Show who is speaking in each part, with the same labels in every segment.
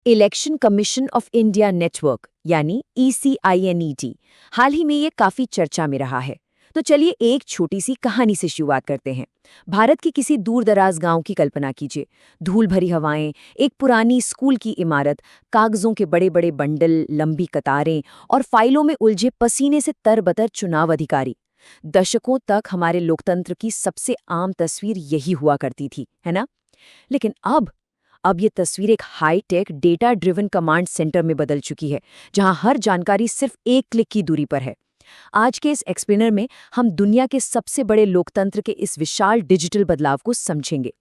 Speaker 1: Election commission of India network यानी ECINET हाल ही में ये काफी चर्चा में रहा है। तो चलिए एक छोटी सी कहानी से शुरुआत करते हैं। भारत के किसी दूर दराज गांव की कल्पना कीजिए। धूल भरी हवाएं, एक पुरानी स्कूल की इमारत, कागजों के बड़े बड़े बंडल, लंबी कतारें और फाइलों में उलझे पसीने से तरबतर चुनाव अधिकारी। दशकों तक हमारे लोकतंत्र की सबसे आम तस्वीर यही हुआ करती थी, है ना? लेकिन अब ये तस्वीर एक high tech data driven command centre में बदल चुकी है, जहां हर जानकारी सिर्फ एक क्लिक की दूरी पर है। आज के इस एक्सप्लेनर में हम दुनिया के सबसे बड़े लोकतंत्र के इस विशाल डिजिटल बदलाव को समझेंगे।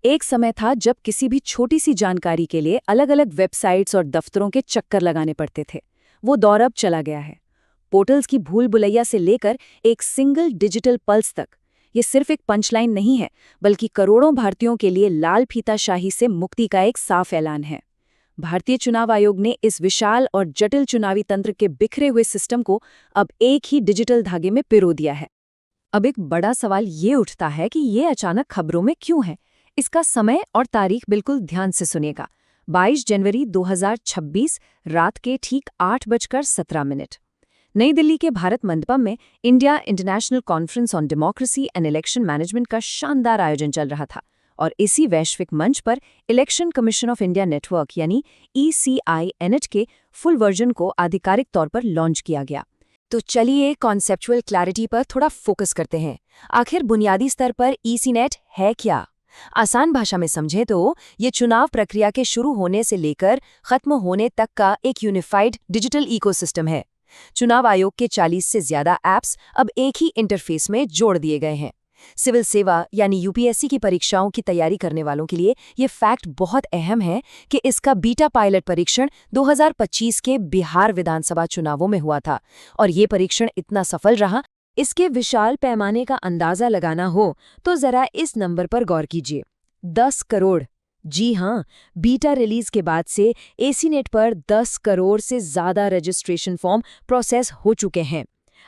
Speaker 1: एक समय था जब किसी भी छोटी सी जानकारी के लिए अलग अलग वेबसाइट्स और दफ्तरों के चक्कर लगाने पड़ते थे। वो दौर अब चला गया है। पोर्टल्स की भूल भुलैया से लेकर एक सिंगल डिजिटल पल्स तक। ये सिर्फ एक पंचलाइन नहीं है, बल्कि करोड़ों भारतीयों के लिए लाल फीताशाही से मुक्ति का एक साफ ऐलान है। भारतीय चुनाव आयोग ने इस विशाल और जटिल चुनावी तंत्र के बिखरे हुए सिस्टम को अब एक ही डिजिटल धागे में पिरो दिया है। अब एक बड़ा सवाल ये उठता है कि ये अचानक खबरों में क्यों है। इसका समय और तारीख बिल्कुल ध्यान से सुनिएगा। 22 जनवरी 2026 रात के ठीक 8:17। नई दिल्ली के भारत मंडपम में India international conference on democracy and election management का शानदार आयोजन चल रहा था और इसी वैश्विक मंच पर election commission of India network यानी ECINET के फुल वर्जन को आधिकारिक तौर पर लॉन्च किया गया। तो चलिए कॉन्सेप्चुअल क्लैरिटी पर थोड़ा फोकस करते हैं। आखिर बुनियादी स्तर पर ECNET है क्या? आसान भाषा में समझें तो ये चुनाव प्रक्रिया के शुरू होने से लेकर खत्म होने तक का एक यूनिफाइड डिजिटल इकोसिस्टम है। चुनाव आयोग के 40 से ज्यादा ऐप्स अब एक ही इंटरफेस में जोड़ दिए गए हैं। सिविल सेवा यानी UPSC की परीक्षाओं की तैयारी करने वालों के लिए ये फैक्ट बहुत अहम है कि इसका बीटा पायलट परीक्षण 2025 के बिहार विधानसभा चुनावों में हुआ था और ये परीक्षण इतना सफल रहा। इसके विशाल पैमाने का अंदाजा लगाना हो तो जरा इस नंबर पर गौर कीजिए, 10 करोड़। जी हाँ, बीटा रिलीज के बाद से ECNET पर 10 करोड़ से ज्यादा रजिस्ट्रेशन फॉर्म प्रोसेस हो चुके हैं।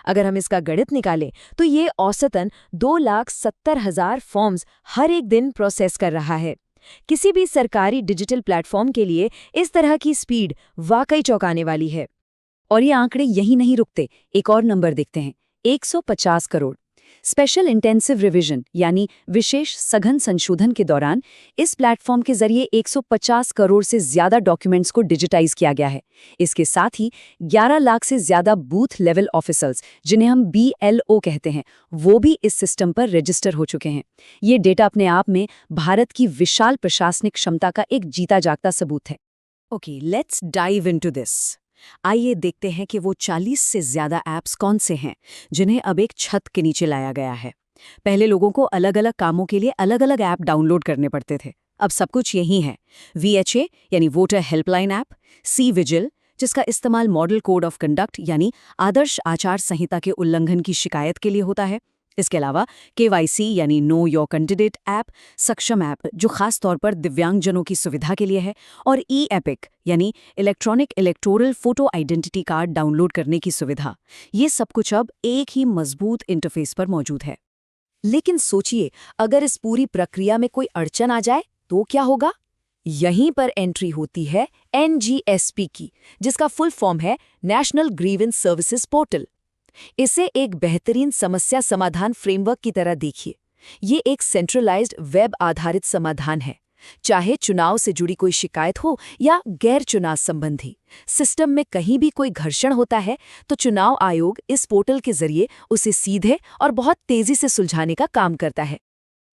Speaker 1: अगर हम इसका गणित निकालें तो ये औसतन 2,70,000 फॉर्म्स हर एक दिन प्रोसेस कर रहा है। किसी भी सरकारी डिजिटल प्लेटफॉर्म के लिए इस तरह की स्पीड वाकई चौंकाने वाली है। और ये आंकड़े यहीं नहीं रुकते, एक और नंबर देखते हैं, 150 करोड़। स्पेशल इंटेंसिव रिवीजन यानी विशेष सघन संशोधन के दौरान इस प्लेटफॉर्म के जरिए 150 करोड़ से ज्यादा डॉक्यूमेंट्स को डिजिटाइज किया गया है। इसके साथ ही 11 लाख से ज्यादा बूथ लेवल ऑफिसर्स, जिन्हें हम BLO कहते हैं, वो भी इस सिस्टम पर रजिस्टर हो चुके हैं। ये डेटा अपने आप में भारत की विशाल प्रशासनिक क्षमता का एक जीता जागता सबूत है। Okay, let's dive into this. आइए देखते हैं कि वो 40 से ज्यादा ऐप्स कौन से हैं जिन्हें अब एक छत के नीचे लाया गया है। पहले लोगों को अलग अलग कामों के लिए अलग अलग ऐप डाउनलोड करने पड़ते थे, अब सब कुछ यही है। VHA यानी वोटर हेल्पलाइन ऐप, C-Vigil जिसका इस्तेमाल मॉडल कोड ऑफ कंडक्ट यानी आदर्श आचार संहिता के उल्लंघन की शिकायत के लिए होता है। इसके अलावा KYC यानी नो योर कैंडिडेट ऐप, सक्षम ऐप जो खास तौर पर दिव्यांगजनों की सुविधा के लिए है, और EPIC यानी electronic electoral photo identity card download करने की सुविधा। ये सब कुछ अब एक ही मजबूत इंटरफेस पर मौजूद है। लेकिन सोचिए, अगर इस पूरी प्रक्रिया में कोई अड़चन आ जाए तो क्या होगा? यहीं पर एंट्री होती है NGSP की, जिसका फुल फॉर्म है नेशनल ग्रीवेंस सर्विसेज पोर्टल। इसे एक बेहतरीन समस्या समाधान फ्रेमवर्क की तरह देखिए। ये एक सेंट्रलाइज्ड वेब आधारित समाधान है। चाहे चुनाव से जुड़ी कोई शिकायत हो या गैर चुनाव संबंधी, सिस्टम में कहीं भी कोई घर्षण होता है तो चुनाव आयोग इस पोर्टल के जरिए उसे सीधे और बहुत तेजी से सुलझाने का काम करता है।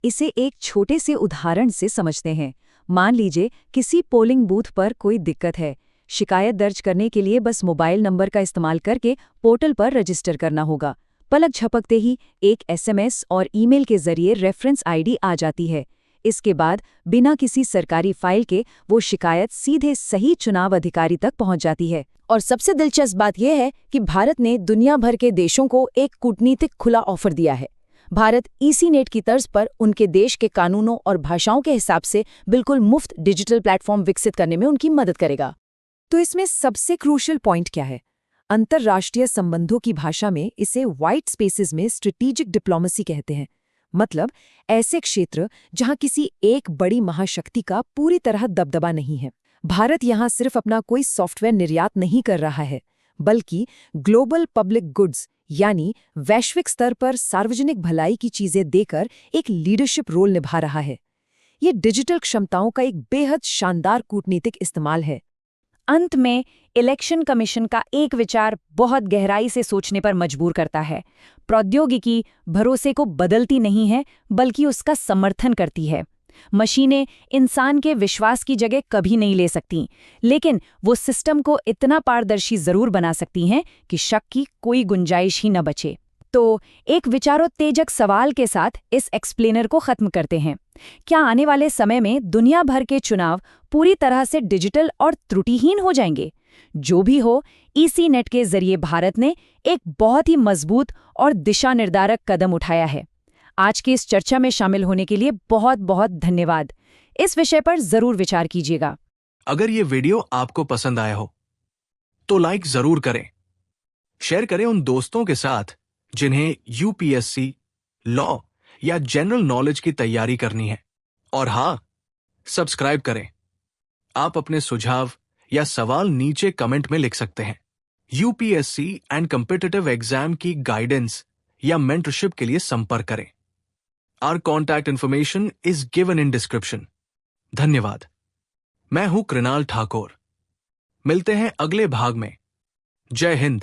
Speaker 1: इसे एक छोटे से उदाहरण से समझते हैं। मान लीजिए किसी पोलिंग बूथ पर कोई दिक्कत है। शिकायत दर्ज करने के लिए बस मोबाइल नंबर का इस्तेमाल करके पोर्टल पर रजिस्टर करना होगा। पलक झपकते ही एक SMS और ईमेल के जरिए रेफरेंस ID आ जाती है। इसके बाद बिना किसी सरकारी फाइल के वो शिकायत सीधे सही चुनाव अधिकारी तक पहुंच जाती है। और सबसे दिलचस्प बात यह है कि भारत ने दुनिया भर के देशों को एक कूटनीतिक खुला ऑफर दिया है। भारत ECNET की तर्ज पर उनके देश के कानूनों और भाषाओं के हिसाब से बिल्कुल मुफ्त डिजिटल प्लेटफॉर्म विकसित करने में उनकी मदद करेगा। तो इसमें सबसे क्रूशियल पॉइंट क्या है? अंतर्राष्ट्रीय संबंधों की भाषा में इसे व्हाइट स्पेसेस में स्ट्रेटेजिक डिप्लोमेसी कहते हैं। मतलब ऐसे क्षेत्र जहां किसी एक बड़ी महाशक्ति का पूरी तरह दबदबा नहीं है। भारत यहाँ सिर्फ अपना कोई सॉफ्टवेयर निर्यात नहीं कर रहा है, बल्कि ग्लोबल पब्लिक गुड्स यानी वैश्विक स्तर पर सार्वजनिक भलाई की चीजें देकर एक लीडरशिप रोल निभा रहा है। ये डिजिटल क्षमताओं का एक बेहद शानदार कूटनीतिक इस्तेमाल है।
Speaker 2: अंत में इलेक्शन कमीशन का एक विचार बहुत गहराई से सोचने पर मजबूर करता है। प्रौद्योगिकी भरोसे को बदलती नहीं है, बल्कि उसका समर्थन करती है। मशीनें इंसान के विश्वास की जगह कभी नहीं ले सकती, लेकिन वो सिस्टम को इतना पारदर्शी जरूर बना सकती हैं कि शक की कोई गुंजाइश ही न बचे। तो एक विचारोत्तेजक सवाल के साथ इस एक्सप्लेनर को खत्म करते हैं। क्या आने वाले समय में दुनिया भर के चुनाव पूरी तरह से डिजिटल और त्रुटिहीन हो जाएंगे? जो भी हो, ईसी नेट के जरिए भारत ने एक बहुत ही मजबूत और दिशा निर्धारक कदम उठाया है। आज की इस चर्चा में शामिल होने के लिए बहुत बहुत धन्यवाद। इस विषय पर जरूर विचार कीजिएगा।
Speaker 3: अगर ये वीडियो आपको पसंद आया हो तो लाइक जरूर करें, शेयर करें उन दोस्तों के साथ जिन्हें यूपीएससी, लॉ या जनरल नॉलेज की तैयारी करनी है। और हाँ, सब्सक्राइब करें। आप अपने सुझाव या सवाल नीचे कमेंट में लिख सकते हैं। यूपीएससी एंड कॉम्पिटिटिव एग्जाम की गाइडेंस या मेंटरशिप के लिए संपर्क करें। Our contact information is given in description. धन्यवाद। मैं हूं कृणाल ठाकुर। मिलते हैं अगले भाग में। जय हिंद।